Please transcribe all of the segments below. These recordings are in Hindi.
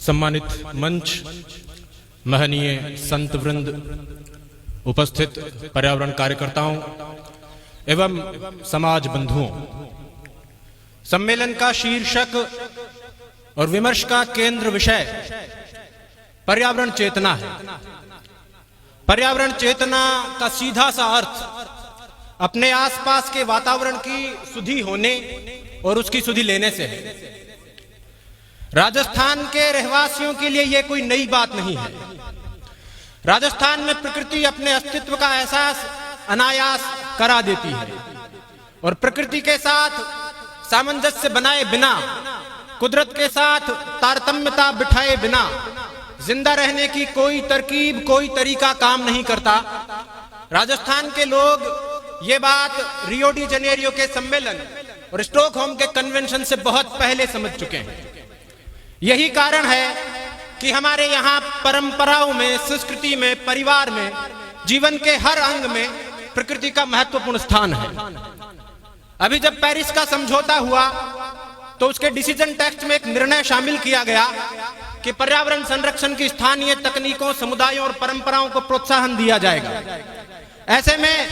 सम्मानित मंच, महनीय संत वृंद, उपस्थित पर्यावरण कार्यकर्ताओं एवं समाज बंधुओं, सम्मेलन का शीर्षक और विमर्श का केंद्र विषय पर्यावरण चेतना है। पर्यावरण चेतना का सीधा सा अर्थ अपने आसपास के वातावरण की सुधि होने और उसकी सुधि लेने से है। राजस्थान के रहवासियों के लिए यह कोई नई बात नहीं है। राजस्थान में प्रकृति अपने अस्तित्व का एहसास अनायास करा देती है और प्रकृति के साथ सामंजस्य बनाए बिना, कुदरत के साथ तारतम्यता बिठाए बिना जिंदा रहने की कोई तरकीब, कोई तरीका काम नहीं करता। राजस्थान के लोग ये बात रियो डी जनेरियो के सम्मेलन और स्टॉकहोम के कन्वेंशन से बहुत पहले समझ चुके हैं। यही कारण है कि हमारे यहाँ परंपराओं में, संस्कृति में, परिवार में, जीवन के हर अंग में प्रकृति का महत्वपूर्ण स्थान है। अभी जब पेरिस का समझौता हुआ तो उसके डिसीजन टेक्स्ट में एक निर्णय शामिल किया गया कि पर्यावरण संरक्षण की स्थानीय तकनीकों, समुदायों और परंपराओं को प्रोत्साहन दिया जाएगा। ऐसे में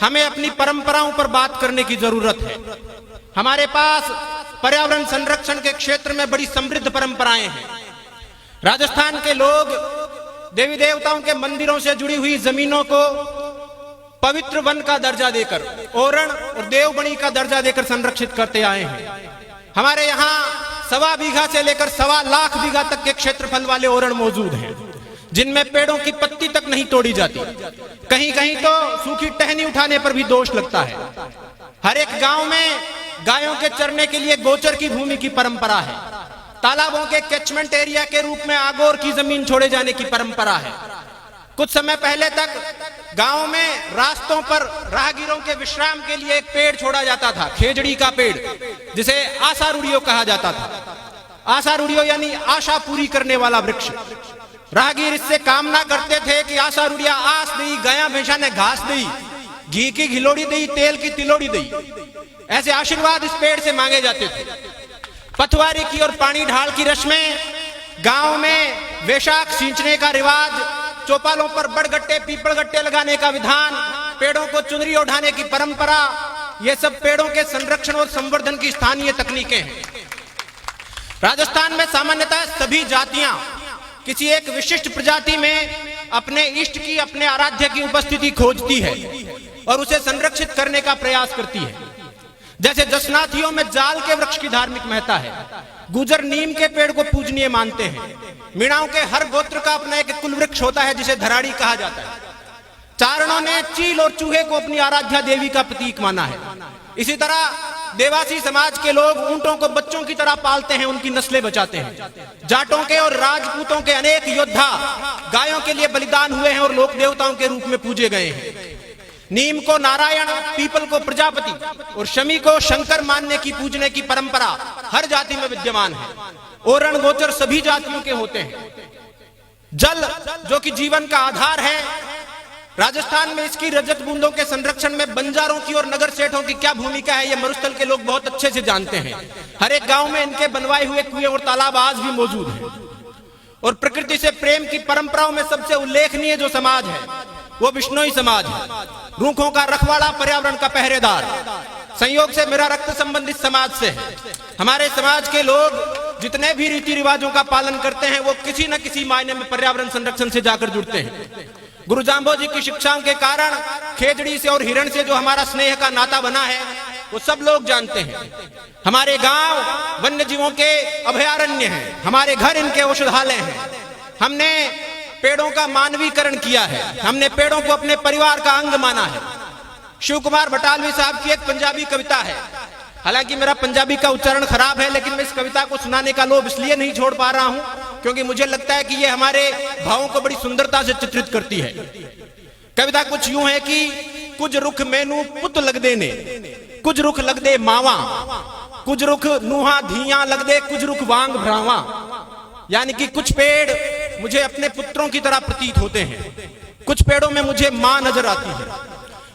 हमें अपनी परंपराओं पर बात करने की जरूरत है। हमारे पास पर्यावरण संरक्षण के क्षेत्र में बड़ी समृद्ध परंपराएं हैं। राजस्थान के लोग देवी देवताओं के मंदिरों से जुड़ी हुई जमीनों को पवित्र वन का दर्जा देकर, ओरण और देवबनी का दर्जा देकर संरक्षित करते आए हैं। हमारे यहाँ 1.25 बीघा से लेकर 1.25 लाख बीघा तक के क्षेत्रफल वाले ओरण मौजूद हैं, जिनमें पेड़ों की पत्ती तक नहीं तोड़ी जाती। कहीं कहीं तो सूखी टहनी उठाने पर भी दोष लगता है। हर एक गांव में गायों के चरने के लिए गोचर की भूमि की परंपरा है। तालाबों के कैचमेंट एरिया के रूप में आगोर की जमीन छोड़े जाने की परंपरा है। कुछ समय पहले तक गांव में रास्तों पर राहगीरों के विश्राम के लिए एक पेड़ छोड़ा जाता था, खेजड़ी का पेड़, जिसे आशारूढ़ियो कहा जाता था। आशारूढ़ियो यानी आशा पूरी करने वाला वृक्ष। राहगीर इससे कामना करते थे कि आशारूढ़िया आस दी, गया भैंसा ने घास दी, घी की घिलोड़ी दी, तेल की तिलोड़ी दी। ऐसे आशीर्वाद इस पेड़ से मांगे जाते थे। पथवारी की और पानी ढाल की रस्में, गांव में वैशाख सींचने का रिवाज, चौपालों पर बड़गट्टे, पीपलगट्टे लगाने का विधान, पेड़ों को चुनरी ओढ़ाने की परंपरा, ये सब पेड़ों के संरक्षण और संवर्धन की स्थानीय तकनीकें हैं। राजस्थान में सामान्यतः सभी जातियां किसी एक विशिष्ट प्रजाति में अपने इष्ट की, अपने आराध्य की उपस्थिति खोजती है और उसे संरक्षित करने का प्रयास करती है। जैसे जसनाथियों में जाल के वृक्ष की धार्मिक महत्ता है, गुजर नीम के पेड़ को पूजनीय मानते हैं। मीणाओं के हर गोत्र का अपना एक कुल वृक्ष होता है जिसे धराड़ी कहा जाता है। चारणों ने चील और चूहे को अपनी आराध्या देवी का प्रतीक माना है। इसी तरह देवासी समाज के लोग ऊंटों को बच्चों की तरह पालते हैं, उनकी नस्लें बचाते हैं। जाटों के और राजपूतों के अनेक योद्धा गायों के लिए बलिदान हुए हैं और लोक देवताओं के रूप में पूजे गए हैं। नीम को नारायण, पीपल को प्रजापति और शमी को शंकर मानने की, पूजने की परंपरा हर जाति में विद्यमान है। ओरण गोचर सभी जातियों के होते हैं। जल जो कि जीवन का आधार है, राजस्थान में इसकी रजत बूंदों के संरक्षण में बंजारों की और नगर सेठों की क्या भूमिका है, ये मरुस्थल के लोग बहुत अच्छे से जानते हैं। हर एक गांव में इनके बनवाए हुए कुएं और तालाब आज भी मौजूद हैं। और प्रकृति से प्रेम की परंपराओं में सबसे उल्लेखनीय जो समाज है वो बिश्नोई समाज है। रूखों का रखवाला, पर्यावरण का पहरेदार। संयोग से मेरा रक्त संबंधित समाज से है। हमारे समाज के लोग जितने भी रीति रिवाजों का पालन करते हैं वो किसी न किसी मायने में पर्यावरण संरक्षण से जाकर जुड़ते हैं। गुरु जाम्बो जी की शिक्षाओं के कारण खेजड़ी से और हिरण से जो हमारा स्नेह का नाता बना है वो सब लोग जानते हैं। हमारे गांव वन्य जीवों के अभयारण्य हैं, हमारे घर इनके औषधालय हैं। हमने पेड़ों का मानवीकरण किया है, हमने पेड़ों को अपने परिवार का अंग माना है। शिव कुमार बटालवी साहब की एक पंजाबी कविता है। हालांकि मेरा पंजाबी का उच्चारण खराब है, लेकिन मैं इस कविता को सुनाने का लोभ इसलिए नहीं छोड़ पा रहा हूं क्योंकि मुझे लगता है कि ये हमारे भावों को बड़ी सुंदरता से चित्रित करती है। कविता कुछ यूं है कि कुछ रुख मैनू पुत लगदे ने, कुछ रुख लगदे मावा, कुछ रुख नूहा धिया लगदे, कुछ रुख वांग भ्रावा। यानी कि कुछ पेड़ मुझे अपने पुत्रों की तरह प्रतीत होते हैं, कुछ पेड़ों में मुझे मां नजर आती है,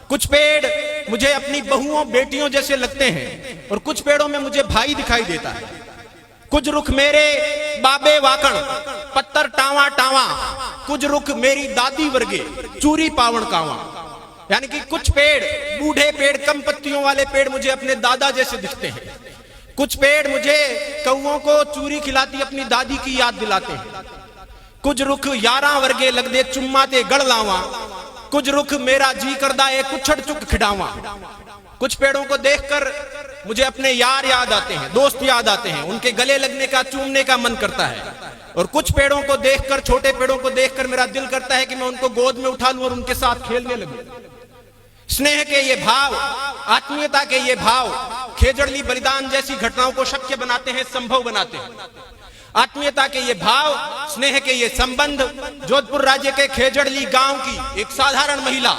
कुछ पेड़ मुझे अपनी बहुओं बेटियों जैसे लगते हैं और कुछ पेड़ों में मुझे भाई दिखाई देता है। कुछ रुख मेरे बाबे वाकण पत्थर टावा टावा, कुछ रुख मेरी दादी वर्गे चूरी पावण कावा। यानी कि कुछ पेड़, बूढ़े पेड़, कम पत्तियों वाले पेड़ मुझे अपने दादा जैसे दिखते हैं। कुछ पेड़ मुझे कौओं को चूरी खिलाती अपनी दादी की याद दिलाते हैं। कुछ रुख यारा वर्गे लगदे चुम्मा ते गढ़ लावा, कुछ रुख मेरा जी करदा है कुछड़ चुक खिडावा। कुछ पेड़ों को देखकर मुझे अपने यार याद आते हैं, दोस्त याद आते हैं, उनके गले लगने का, चूमने का मन करता है। और कुछ पेड़ों को देखकर, छोटे पेड़ों को देखकर मेरा दिल करता है कि मैं उनको गोद में उठा लूं और उनके साथ खेलने लगूं। स्नेह के ये भाव, आत्मीयता के ये भाव खेजड़ली बलिदान जैसी घटनाओं को शक्य बनाते हैं, संभव बनाते हैं। आत्मीयता के ये भाव, स्नेह के ये संबंध जोधपुर राज्य के खेजड़ली गांव की एक साधारण महिला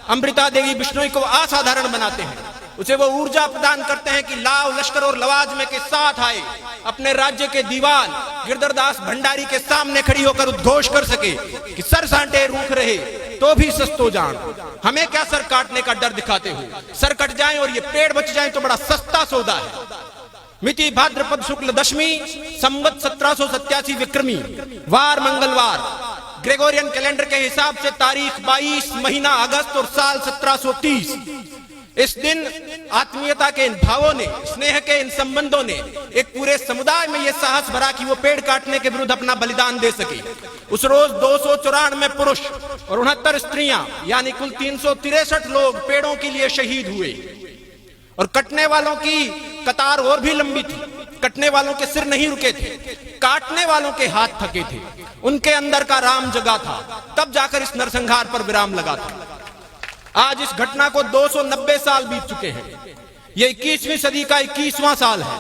अमृता देवी बिश्नोई को असाधारण बनाते हैं। उसे वो ऊर्जा प्रदान करते हैं कि लाव, लश्कर और लवाजमे के साथ आए अपने राज्य के दीवान गिरधरदास भंडारी के सामने खड़ी होकर उद्घोष कर सके कि सर सांटे रूख रहे तो भी सस्तो जान, हमें क्या सर काटने का डर दिखाते हो, सर कट जाए और ये पेड़ बच जाए तो बड़ा सस्ता सौदा है। मिति भाद्रपद शुक्ल दशमी संवत 1787 विक्रमी, वार मंगलवार, ग्रेगोरियन कैलेंडर के हिसाब से तारीख 22 महीना अगस्त और साल 1730। इस दिन आत्मीयता के इन भावों ने, स्नेह के इन संबंधों ने एक पूरे समुदाय में यह साहस भरा कि वो पेड़ काटने के विरुद्ध अपना बलिदान दे सके। उस रोज 294 पुरुष और 69 स्त्रियां यानी कुल 363 लोग पेड़ों के लिए शहीद हुए। और कटने वालों की कतार और भी लंबी थी। कटने वालों के सिर नहीं रुके थे, काटने वालों के हाथ थके थे। उनके अंदर का राम जगा था, तब जाकर इस नरसंहार पर विराम लगा था। आज इस घटना को 290 साल बीत चुके हैं। ये 21वीं सदी का 21वां साल है।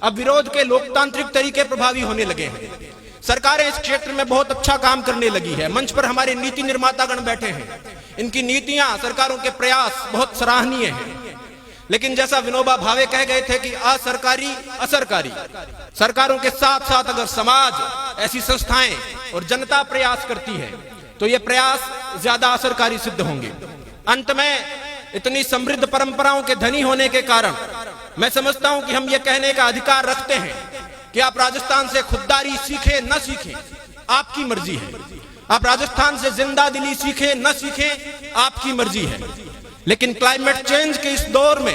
अब विरोध के लोकतांत्रिक तरीके प्रभावी होने लगे हैं। सरकारें इस क्षेत्र में बहुत अच्छा काम करने लगी है। मंच पर हमारे नीति निर्मातागण बैठे हैं। इनकी नीतियां, सरकारों के प्रयास बहुत सराहनीय हैं। लेकिन जैसा विनोबा भावे कह गए थे कि असरकारी असरकारी, सरकारों के साथ साथ अगर समाज, ऐसी संस्थाएं और जनता प्रयास करती है तो ये प्रयास ज्यादा असरकारी सिद्ध होंगे। अंत में इतनी समृद्ध परंपराओं के धनी होने के कारण मैं समझता हूं कि हम ये कहने का अधिकार रखते हैं कि आप राजस्थान से खुददारी सीखें न सीखें, आपकी मर्जी है। आप राजस्थान से जिंदा दिली सीखें न सीखें, आपकी मर्जी है। लेकिन क्लाइमेट चेंज के इस दौर में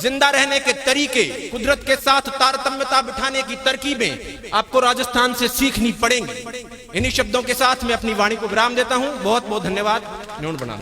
जिंदा रहने के तरीके, कुदरत के साथ तारतम्यता बिठाने की तरकीबें आपको राजस्थान से सीखनी पड़ेंगी। इन्हीं शब्दों के साथ मैं अपनी वाणी को विराम देता हूं। बहुत बहुत धन्यवाद। न्यून प्रणाम।